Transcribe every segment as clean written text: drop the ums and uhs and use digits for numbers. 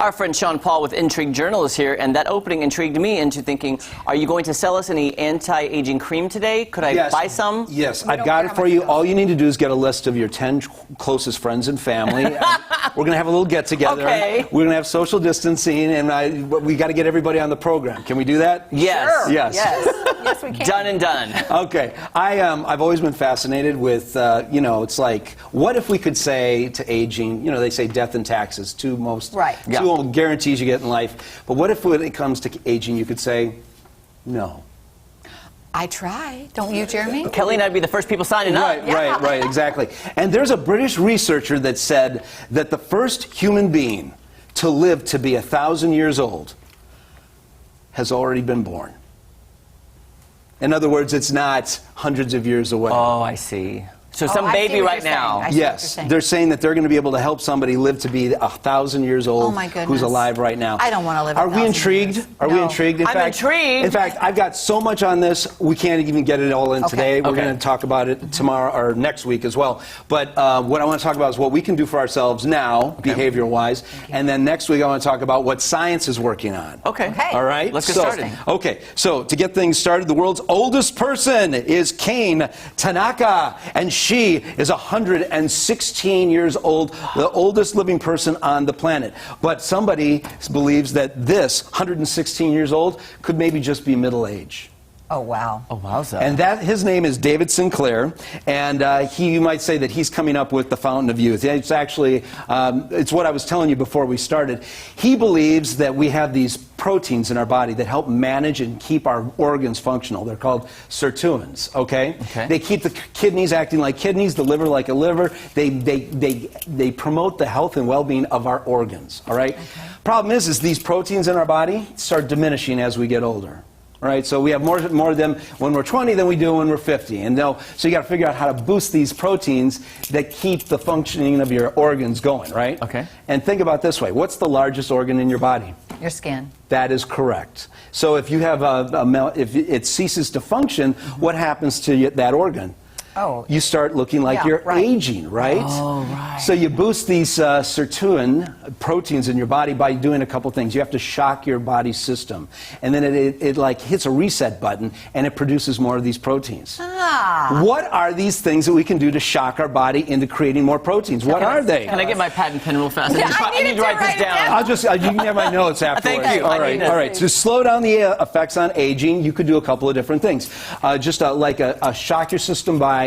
Our friend Sean Paul with Intrigue Journal is here, and that opening intrigued me into thinking, are you going to sell us any anti-aging cream today? Could I buy some? Yes, I've got it for you. All you need to do is get a list of your 10 closest friends and family. We're going to have a little get-together. Okay. We're going to have social distancing, and we got to get everybody on the program. Can we do that? Yes. Sure. Yes. Yes, we can. Done and done. Okay. I've always been fascinated with, it's like, what if we could say to aging, they say death and taxes, two guarantees you get in life. But what if when it comes to aging, you could say, no. I try. Don't you, Jeremy? Kelly and I'd be the first people signing up. Right, exactly. And there's a British researcher that said that the first human being to live to be 1,000 years old has already been born. In other words, it's not hundreds of years away. Oh, I see. So some baby right now. Yes, they're saying that they're going to be able to help somebody live to be 1,000 years old. Oh my goodness. Who's alive right now. I don't want to live. Are we intrigued? Years. Are we intrigued? I'm intrigued. In fact, I've got so much on this. We can't even get it all in today. We're going to talk about it tomorrow or next week as well. But what I want to talk about is what we can do for ourselves now, behavior-wise, and then next week I want to talk about what science is working on. Okay. All right. Let's get started. Okay. So to get things started, the world's oldest person is Kane Tanaka, and she is 116 years old, the oldest living person on the planet. But somebody believes that this 116 years old could maybe just be middle age. Oh, wow. Oh, wowza. And his name is David Sinclair, and you might say that he's coming up with the fountain of youth. It's actually, it's what I was telling you before we started. He believes that we have these proteins in our body that help manage and keep our organs functional. They're called sirtuins, okay? They keep the kidneys acting like kidneys, the liver like a liver. They promote the health and well-being of our organs, all right? Problem is these proteins in our body start diminishing as we get older. Right, so we have more of them when we're 20 than we do when we're 50. And so you got to figure out how to boost these proteins that keep the functioning of your organs going, right? Okay. And think about it this way. What's the largest organ in your body? Your skin. That is correct. So if you have if it ceases to function, what happens to that organ? Oh. You start looking like you're aging, right? Oh, right. So you boost these sirtuin proteins in your body by doing a couple things. You have to shock your body's system. And then it like hits a reset button and it produces more of these proteins. What are these things that we can do to shock our body into creating more proteins? What are they? Can I get my pad and pen real fast? I need to write this down. You can have my notes afterwards. Thank you. All right. To slow down the effects on aging, you could do a couple of different things. Like a shock your system by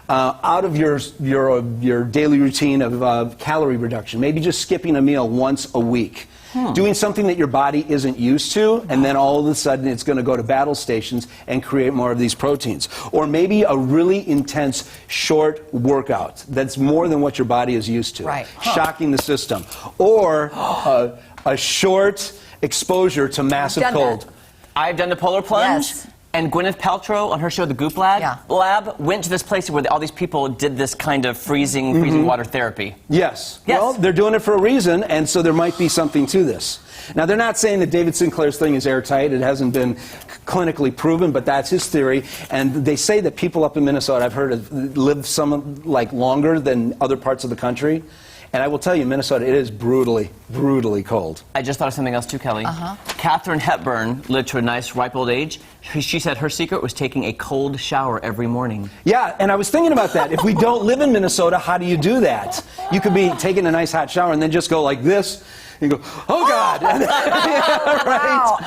out of your daily routine of calorie reduction. Maybe just skipping a meal once a week. Doing something that your body isn't used to, and then all of a sudden it's going to go to battle stations and create more of these proteins. Or maybe a really intense short workout that's more than what your body is used to. Right. Shocking the system. Or a short exposure to massive cold. I've done the polar plunge. Yes. And Gwyneth Paltrow, on her show, The Goop Lab, went to this place where all these people did this kind of freezing water therapy. Yes. Well, they're doing it for a reason, and so there might be something to this. Now, they're not saying that David Sinclair's thing is airtight. It hasn't been clinically proven, but that's his theory. And they say that people up in Minnesota, I've heard, live longer than other parts of the country. And I will tell you, Minnesota, it is brutally, brutally cold. I just thought of something else too, Kelly. Katharine Hepburn lived to a nice, ripe old age. She said her secret was taking a cold shower every morning. Yeah, and I was thinking about that. If we don't live in Minnesota, how do you do that? You could be taking a nice hot shower and then just go like this, and go, oh, God. Right. Wow.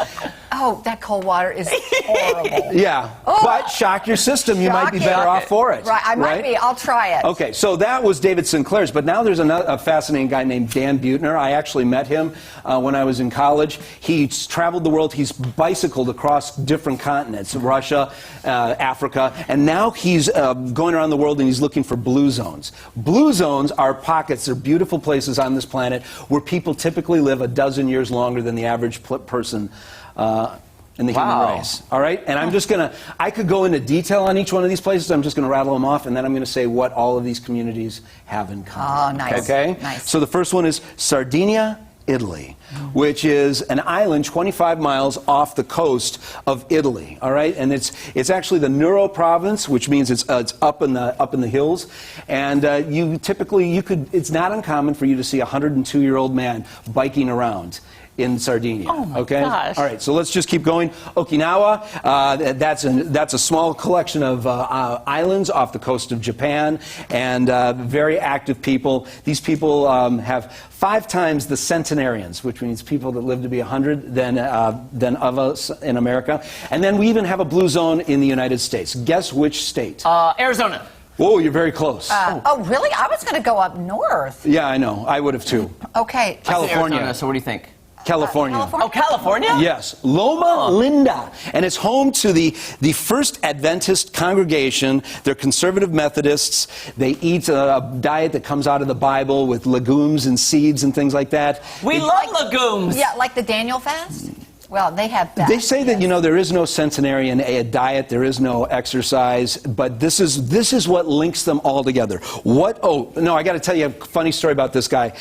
Oh, that cold water is horrible. Yeah, but shock your system. You might be better off for it. Right, I might be. I'll try it. Okay, so that was David Sinclair's, but now there's a fascinating guy named Dan Buettner. I actually met him when I was in college. He's traveled the world. He's bicycled across different continents, Russia, Africa, and now he's going around the world and he's looking for blue zones. Blue zones are pockets. They're beautiful places on this planet where people typically live a dozen years longer than the average person in the human race. All right? And I'm just going to, I could go into detail on each one of these places. I'm just going to rattle them off, and then I'm going to say what all of these communities have in common. Oh, nice. Okay? Nice. So the first one is Sardinia Italy, which is an island 25 miles off the coast of Italy. All right, and it's actually the Neuro province, which means it's up in the hills, and it's not uncommon for you to see a 102-year-old man biking around in Sardinia. Oh my okay? gosh. All right, so let's just keep going. Okinawa, that's a small collection of islands off the coast of Japan, and very active people. These people have 5 times the centenarians, which means people that live to be 100 than of us in America. And then we even have a blue zone in the United States. Guess which state? Arizona. Whoa, you're very close. Oh, really? I was going to go up north. Yeah, I know. I would have too. Okay. California. Arizona, so what do you think? California. Oh, California? Yes, Loma Linda. And it's home to the First Adventist congregation. They're conservative Methodists. They eat a diet that comes out of the Bible with legumes and seeds and things like that. We love legumes. Yeah, like the Daniel fast? Well, they have that. They say that, there is no centenarian diet, there is no exercise, but this is what links them all together. I got to tell you a funny story about this guy.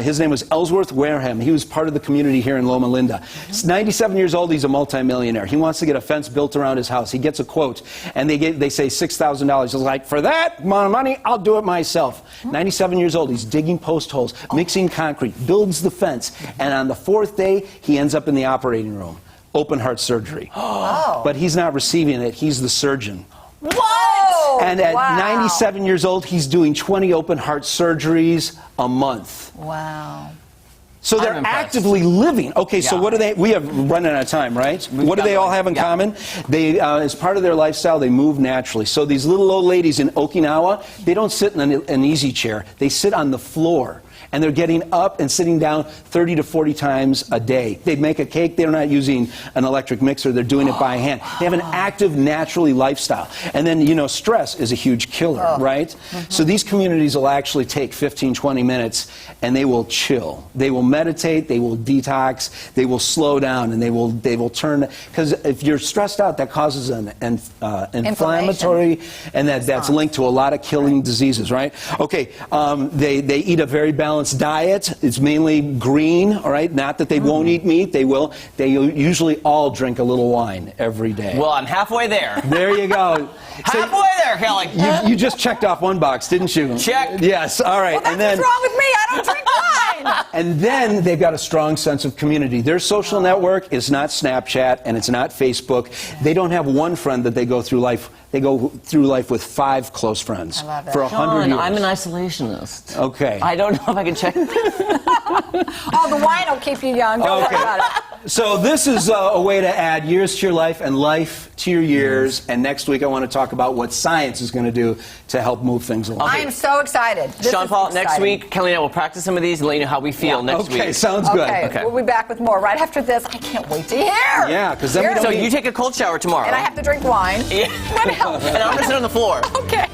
His name was Ellsworth Wareham. He was part of the community here in Loma Linda. He's 97 years old, he's a multimillionaire. He wants to get a fence built around his house. He gets a quote, and they say $6,000. He's like, for that amount of money, I'll do it myself. 97 years old, he's digging post holes, mixing concrete, builds the fence, and on the 4th day, he ends up in the operating room. Open heart surgery. Oh. But he's not receiving it. He's the surgeon. What? And at 97 years old, he's doing 20 open heart surgeries a month. Wow. So they're actively living. Okay, so what do they... We have running out of time, right? What do they all have in common? They, as part of their lifestyle, they move naturally. So these little old ladies in Okinawa, they don't sit in an easy chair. They sit on the floor. And they're getting up and sitting down 30 to 40 times a day. They make a cake. They're not using an electric mixer. They're doing it by hand. They have an active, naturally lifestyle. And then, stress is a huge killer, right? Mm-hmm. So these communities will actually take 15, 20 minutes, and they will chill. They will meditate. They will detox. They will slow down, and they will turn. Because if you're stressed out, that causes an inflammatory, and that's linked to a lot of killing diseases, right? Okay, they eat a very balanced diet. It's mainly green, all right? Not that they won't eat meat. They will. They usually all drink a little wine every day. Well, I'm halfway there. There you go. Halfway there, Kelly. You just checked off one box, didn't you? Check. Yes, all right. Well, that's what's wrong with me. I don't drink wine. And then they've got a strong sense of community. Their social network is not Snapchat, and it's not Facebook. They don't have one friend that they go through life. They go through life with 5 close friends for 100 years. I'm an isolationist. Okay. I don't know if I can check. Oh, the wine will keep you young. Don't worry about it. So this is a way to add years to your life and life to your years. And next week I want to talk about what science is going to do to help move things along. I am so excited. Sean Paul, next week, Kelly and I will practice some of these and let you know how we feel next week. Okay, sounds good. Okay, we'll be back with more right after this. I can't wait to hear. Yeah, because then we don't So you take a cold shower tomorrow. And I have to drink wine. Yeah. And I'm going to sit on the floor. Okay.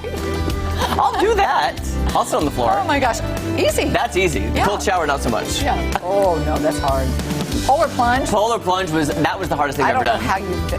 I'll do that. I'll sit on the floor. Oh my gosh. Easy. That's easy. Yeah. Cold shower, not so much. Yeah. Oh, no, that's hard. Polar plunge? Polar plunge was the hardest thing I've ever done. I don't know how you...